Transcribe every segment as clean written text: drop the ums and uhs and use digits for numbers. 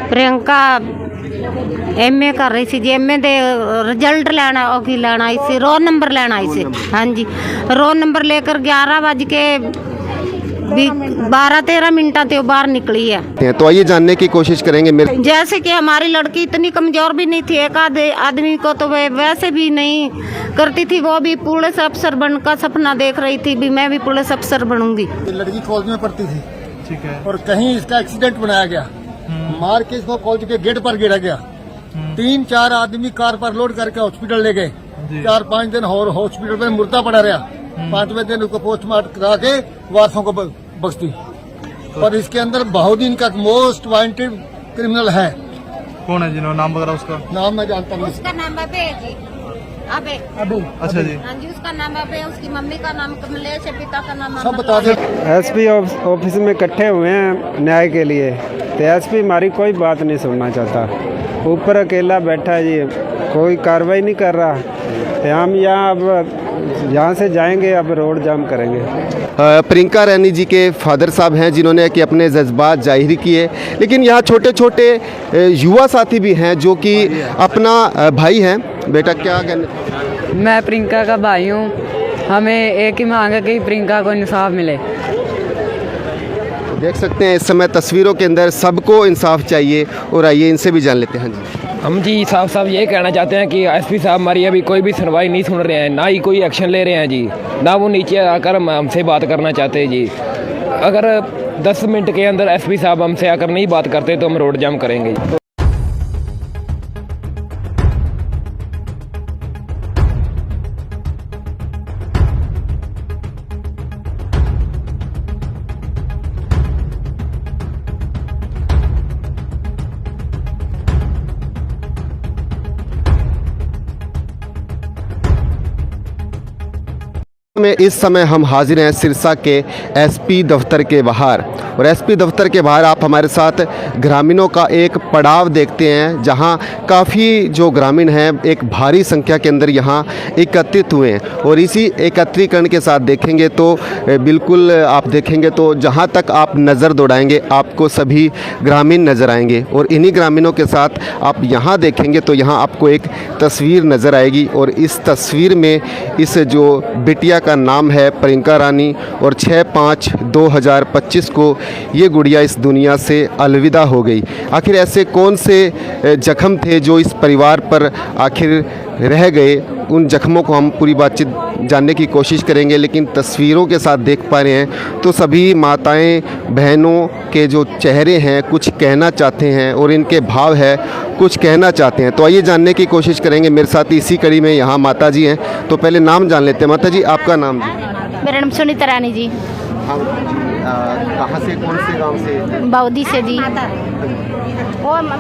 Priyanka MA कर रही सी जी। MA दे result लेना की लेना आई सी, रोल नंबर लेना आई सी। हाँ जी, रोल नंबर लेकर 11:12-13 मिनट ते बाहर निकली है। तो आइए जानने की कोशिश करेंगे। जैसे कि हमारी लड़की इतनी कमजोर भी नहीं थी, एक आधे आदमी को तो वैसे भी नहीं करती थी, वो भी पुलिस अफसर बनकर सपना देख रही थी भी मैं भी पुलिस अफसर बनूंगी। लड़की कॉलेज में पढ़ती थी, ठीक है, और कहीं इसका एक्सीडेंट बनाया गया, मार के इसको कॉलेज के गेट पर गिरा गया। 3-4 आदमी कार पर लोड करके हॉस्पिटल ले गए। 4-5 दिन और हॉस्पिटल में मुर्दा पड़ा रहा। 5वें दिन उसको पोस्टमार्टम करा के वारसों को बख्शती। और इसके अंदर बहुदीन का मोस्ट वांटेड क्रिमिनल है। कौन है जिन्होंने नाम वगैरह? उसका नाम मैं जानता नहीं। उसका नाम अबे है जी, अबे। अच्छा जी, हाँ जी, उसका नाम अबे, उसकी मम्मी का नाम कमलेश है, पिता का नाम सब बता दे। एसपी ऑफिस में इकट्ठे हुए हैं न्याय के लिए, तो एसपी हमारी कोई बात नहीं सुनना चाहता। ऊपर अकेला बैठा है जी, कोई कार्रवाई नहीं कर रहा। तो हम यहाँ से जाएंगे, अब रोड जाम करेंगे। प्रियंका रानी जी के फादर साहब हैं जिन्होंने कि अपने जज्बात जाहिर किए, लेकिन यहाँ छोटे छोटे युवा साथी भी हैं जो कि अपना भाई हैं। बेटा क्या कहने? मैं प्रियंका का भाई हूँ। हमें एक ही मांग है कि प्रियंका को इंसाफ मिले। देख सकते हैं इस समय तस्वीरों के अंदर सबको इंसाफ चाहिए, और आइए इनसे भी जान लेते हैं। हाँ जी, हम जी साहब ये कहना चाहते हैं कि एसपी साहब हमारी अभी कोई भी सुनवाई नहीं सुन रहे हैं, ना ही कोई एक्शन ले रहे हैं जी, ना वो नीचे आकर हमसे बात करना चाहते हैं जी। अगर 10 मिनट के अंदर एसपी साहब हमसे आकर नहीं बात करते तो हम रोड जाम करेंगे। में इस समय हम हाजिर हैं सिरसा के एसपी दफ्तर के बाहर, और एसपी दफ्तर के बाहर आप हमारे साथ ग्रामीणों का एक पड़ाव देखते हैं, जहां काफ़ी जो ग्रामीण हैं एक भारी संख्या के अंदर यहां एकत्रित हुए हैं। और इसी एकत्रीकरण के साथ देखेंगे तो बिल्कुल आप देखेंगे तो जहां तक आप नज़र दौड़ाएंगे आपको सभी ग्रामीण नज़र आएंगे, और इन्हीं ग्रामीणों के साथ आप यहां देखेंगे तो यहां आपको एक तस्वीर नज़र आएगी, और इस तस्वीर में इस जो बिटिया का नाम है प्रियंका रानी, और 6/5/2025 को ये गुड़िया इस दुनिया से अलविदा हो गई। आखिर ऐसे कौन से जख्म थे जो इस परिवार पर आखिर रह गए, उन जख्मों को हम पूरी बातचीत जानने की कोशिश करेंगे। लेकिन तस्वीरों के साथ देख पा रहे हैं तो सभी माताएं बहनों के जो चेहरे हैं कुछ कहना चाहते हैं, और इनके भाव है कुछ कहना चाहते हैं। तो आइए जानने की कोशिश करेंगे। मेरे साथ इसी कड़ी में यहाँ माता जी हैं, तो पहले नाम जान लेते हैं। माता जी आपका नाम जी? मेरा नाम सुनीता रानी जी। हाँ, कहाँ से, कौन से गांव से? बाउदी से जी।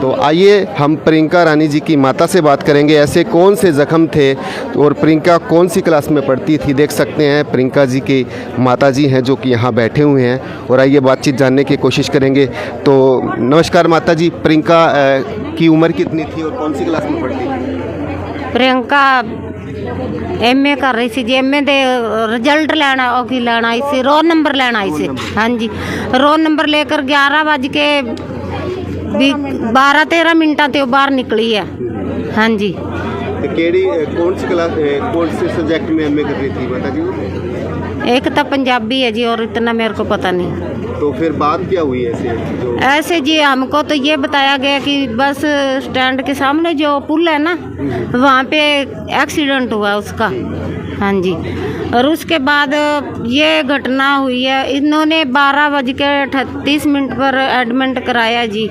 तो आइए हम प्रियंका रानी जी की माता से बात करेंगे, ऐसे कौन से जख्म थे और प्रियंका कौन सी क्लास में पढ़ती थी। देख सकते हैं प्रियंका जी की माता जी हैं जो कि यहाँ बैठे हुए हैं, और आइए बातचीत जानने की कोशिश करेंगे। तो नमस्कार माता जी, प्रियंका की उम्र कितनी थी और कौन सी क्लास में पढ़ती थी? प्रियंका एमए कर रही सी जी। एमए दे रिजल्ट लेना की लेना आई सी, रोल नंबर लेना आई सी। हाँ जी, रोल नंबर लेकर 11:12-13 मिनट ते बाहर निकली है। हाँ जी। कौन सी क्लास, कौन से सब्जेक्ट में एमए कर रही थी माता जी? एक तो पंजाबी है जी, और इतना मेरे को पता नहीं। तो फिर बात क्या हुई ऐसे जी? हमको तो ये बताया गया कि बस स्टैंड के सामने जो पुल है ना, वहाँ पे एक्सीडेंट हुआ उसका। हाँ जी, और उसके बाद ये घटना हुई है। इन्होंने 12:38 पर एडमिट कराया जी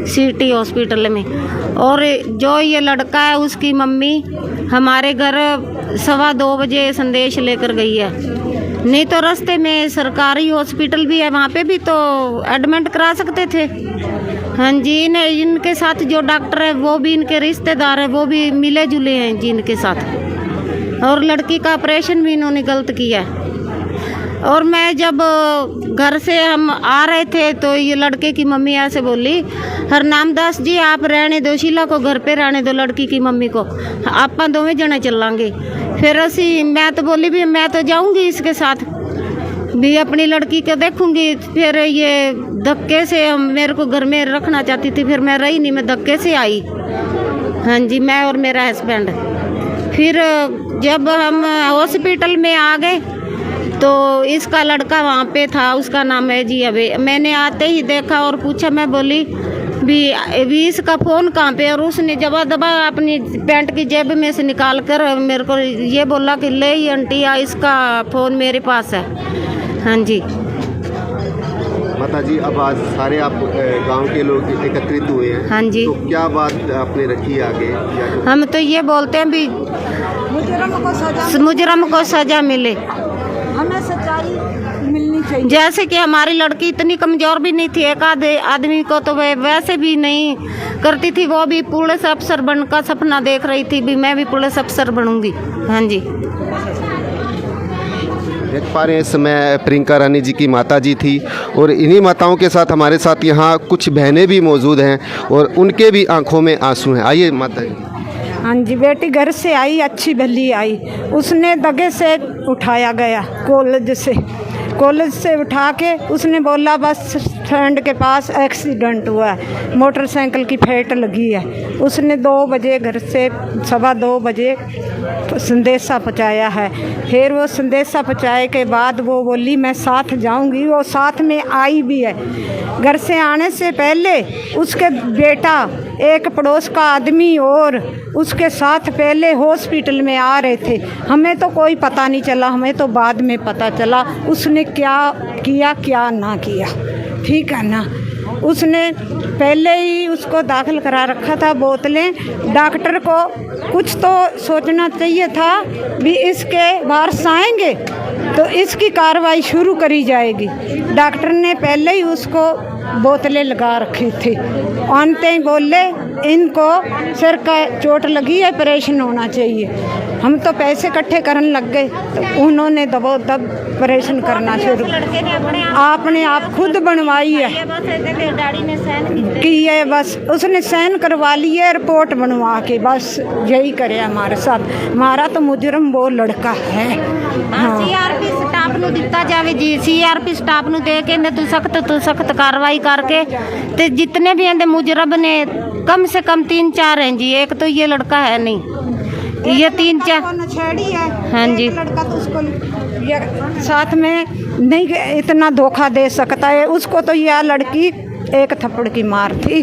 सिटी हॉस्पिटल में, और जो ये लड़का है उसकी मम्मी हमारे घर 2:15 बजे संदेश लेकर गई है। नहीं तो रास्ते में सरकारी हॉस्पिटल भी है, वहाँ पे भी तो एडमिट करा सकते थे। हाँ जी, इनके साथ जो डॉक्टर है वो भी इनके रिश्तेदार है, वो भी मिले जुले हैं जी इनके साथ, और लड़की का ऑपरेशन भी इन्होंने गलत किया है। और मैं जब घर से हम आ रहे थे तो ये लड़के की मम्मी ऐसे बोली, हरनाम दास जी आप रहने दो, शीला को घर पे रहने दो, लड़की की मम्मी को, आप दोवें जने चलांगे। फिर असी मैं तो बोली भी मैं तो जाऊंगी इसके साथ भी, अपनी लड़की को देखूंगी। फिर ये धक्के से मेरे को घर में रखना चाहती थी, फिर मैं रही नहीं, मैं धक्के से आई। हाँ जी, मैं और मेरा हस्बैंड। फिर जब हम हॉस्पिटल में आ गए तो इसका लड़का वहाँ पे था, उसका नाम है जी अबे। मैंने आते ही देखा और पूछा, मैं बोली भी इसका फ़ोन कहाँ पे, और उसने जबा दबा अपनी पैंट की जेब में से निकाल कर मेरे को ये बोला कि ले ही आंटी, इसका फ़ोन मेरे पास है। हाँ जी। माता जी, अब आज सारे आप गांव के लोग एकत्रित हुए हैं। हाँ जी। तो क्या बात आपने रखी आगे? हम तो ये बोलते हैं भी मुजरम को सजा मिले, हमें सच्चाई मिलनी चाहिए। जैसे कि हमारी लड़की इतनी कमज़ोर भी नहीं थी, एक आधे आदमी को तो वैसे भी नहीं करती थी, वो भी पुलिस अफसर बनकर सपना देख रही थी भी मैं भी पुलिस अफसर बनूंगी। हाँ जी। देख पा रहे हैं इस समय प्रियंका रानी जी की माता जी थी, और इन्हीं माताओं के साथ हमारे साथ यहाँ कुछ बहनें भी मौजूद हैं और उनके भी आंखों में आंसू हैं। आइए माता जी। हाँ जी, बेटी घर से आई, अच्छी भली आई, उसने दगे से उठाया गया कॉलेज से उठा के उसने बोला बस स्टैंड के पास एक्सीडेंट हुआ है, मोटरसाइकिल की फेट लगी है। उसने 2 बजे घर से 2:15 बजे संदेशा पहुँचाया है। फिर वो संदेशा पहुँचाए के बाद वो बोली मैं साथ जाऊंगी, वो साथ में आई भी है। घर से आने से पहले उसके बेटा, एक पड़ोस का आदमी और उसके साथ पहले हॉस्पिटल में आ रहे थे। हमें तो कोई पता नहीं चला, हमें तो बाद में पता चला उसने क्या किया क्या ना किया। ठीक है ना, उसने पहले ही उसको दाखिल करा रखा था बोतलें। डॉक्टर को कुछ तो सोचना चाहिए था भी इसके वारस आएंगे तो इसकी कार्रवाई शुरू करी जाएगी। डॉक्टर ने पहले ही उसको बोतलें लगा रखी थी। आनते ही बोले इनको सिर का चोट लगी है, ऑपरेशन होना चाहिए। हम तो पैसे इकट्ठे करने लग गए, तो उन्होंने दबोदब ऑपरेशन करना शुरू। आपने आप खुद बनवाई है कि ये बस उसने साइन करवा ली है, रिपोर्ट बनवा के, बस यही करे हमारे साथ। हमारा तो मुजरम वो लड़का है। सीआरपी स्टाफ ਨੂੰ ਦਿੱਤਾ ਜਾਵੇ जी, सीआरपी स्टाफ ਨੂੰ दे के तो सख्त कार्रवाई करके ते जितने भी हैं मुजरम ने कम से कम 3-4 हैं जी। एक तो ये लड़का है नहीं, ये 3-4 नछेड़ी है। हाँ जी। लड़का तो उसको ये साथ में नहीं इतना धोखा दे सकता है। उसको तो यह लड़की एक थप्पड़ की मार थी।